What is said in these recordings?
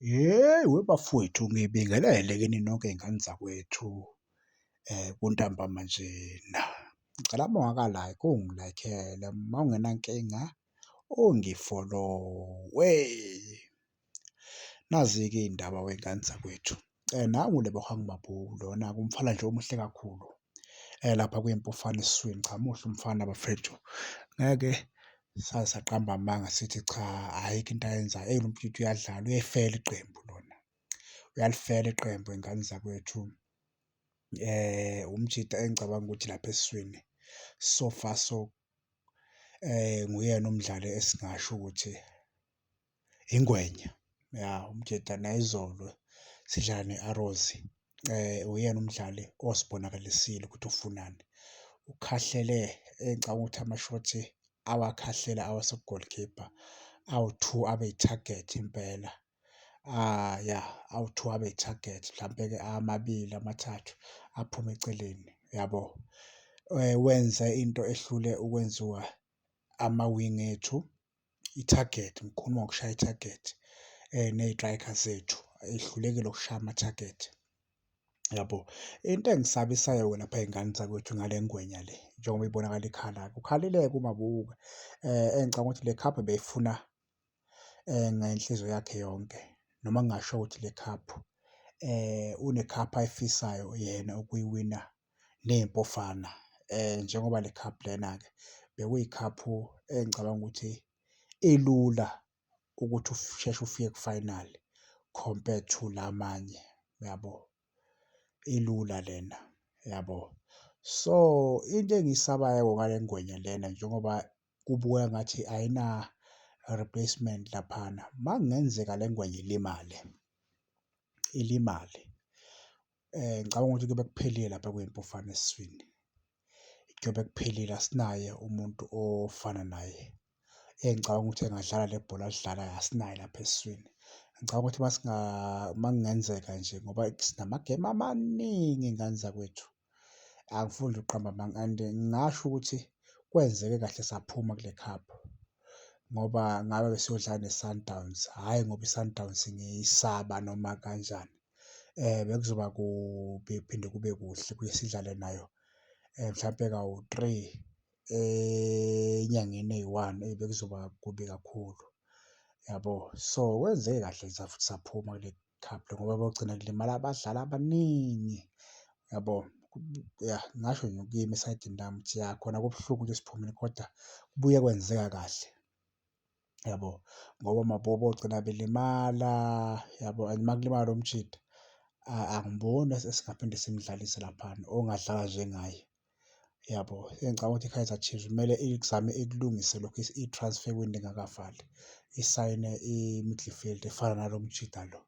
Yey webafowethu, ngibingelele kini nonke iy'ngane zakwethu kuntambama njena. Ngicela uma ungakalayiki ungilayikhele, uma ungenankinga ungifolowe. Nazi-ke iy'ndaba wey'ngane zakwethu. Nangu lebohanga angibabhuku lona-ke umfana nje omuhle kakhulu lapha kuyimpufane esiswini. Cha, muhle umfana bafethu. Ngeke saze saqamba amanga sithi cha, ayikho into ayenzayo. Eyi lo mfowethu uyadlala, uyayifela iqembu lona. Uyalifela iqembu iy'ngane zakwethu. Umjida engicabanga ukuthi lapha esiswini so far so nguyena umdlali esingasho ukuthi ingwenya. Ya, umjida nayizolo sidlala ne-Arrows. Uyena umdlali osibonakalisile ukuthi ufunani. Ukhahlele engicabanga ukuthi amashothi awakhahlela awase-goalkeeper awu-two abe yi-target impela. Ya, awu-two abe yi-target mhlampe-ke amabili amathathu aphume eceleni, yabo. Wenze into ehlule ukwenziwa ama-wing ethu i-target, ngikhuluma ngokushaya i-target ney'trayikha zethu ehlulekile ukushaya ama-target, yabo. Into engisabisayo-ke lapha ey'ngane zakwethu ngale ngwenya le njengoba ibonakala ikhala-ke, ukhalile-ke uMabuse engicabanga ukuthi le cup beyifuna ngenhliziyo yakhe yonke, noma ngingasho ukuthi le cup une-cup ayifisayo yena ukuyiwina ney'mpofana. Njengoba le cup lena-ke bekuyi-cup-u engicabanga ukuthi ilula ukuthi usheshe ufike ku-final compared to la manye, yabo. Ilula lena, yabo. So into engiyisabayo ngale ngwenya lena njengoba kubukeka ngathi ayina-replacement laphana, uma kungenzeka le ngwenya ilimale, ngicabanga ukuthi kuyobe kuphelile lapha kuyimpufane esiswini. Kuyobe kuphelile, asinaye umuntu ofana naye engicabanga ukuthi engadlala le bhola alidlalayo, asinaye lapha esiswini. Ngicabanga ukuthi uma kungenzeka nje ngoba sinamagemu amaningi iy'ngane zakwethu. Angifuni nje ukuqamba amanga and ngingasho ukuthi kwenzeke kahle saphuma kule cup ngoba ngabe besiyodlala ne-Sundowns, hhayi ngoba i-Sundowns ngiyisaba noma kanjani. Bekuzoba kubi kuphinde kube kuhle kuye sidlale nayo mhlampe kawu-three enyangeni eyi-one. Eyi bekuzoba kubi kakhulu, yabo. So kwenzeke kahle futhi saphuma kule cup le ngoba beyogcina kulimala abadlali abaningi, yabo. Ya, ngingasho nje kimi esayidini lami ukuthi ya khona kubuhlungu ukuthi siphumile kodwa kubuye kwenzeka kahle, yabo, ngoba bogcina belimala, yabo. And uma kulimala lo mjida angiboni esingaphinde simdlalise laphana ongadlala njengaye, yabo. Engicabanga ukuthi i-Kaizer Chiefs kumele izame ikulungise lokhu i-transfer window ingakavali, isayine i-midfield efana nalo mjida lo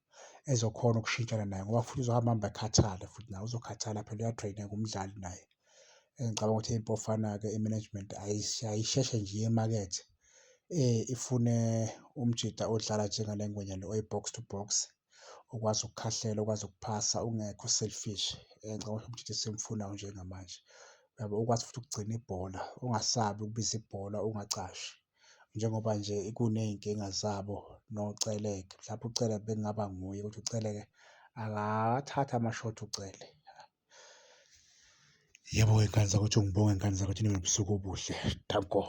ezokhona ukushintshana naye ngoba futhi uzohamba ahambe akhathale futhi naye uzokhathala phela uya-train-neka umdlali naye. Engicabanga ukuthi iy'mpofana-ke i-management ayisheshe nje iye emakethe ifune umjida odlala njengale ngwenya le oyi-box to box, okwazi ukukhahlela, okwazi ukuphasa, ungekho selfish. Ngicabanga ukuthi umjida esimfunayo njengamanje, yabo. Ukwazi futhi ukugcina ibhola, ungasabi ukubiza ibhola, ungacashi njengoba nje kuney'nkinga zabo noCeleka. Mhlawumbe uCele bekungaba nguye ukuthi uCele-ke akathathe amashoti uCele. Yebo, iy'ngane zakwethu, ngibonge iy'ngane zakwethu, nibe nobusuku obuhle, danko.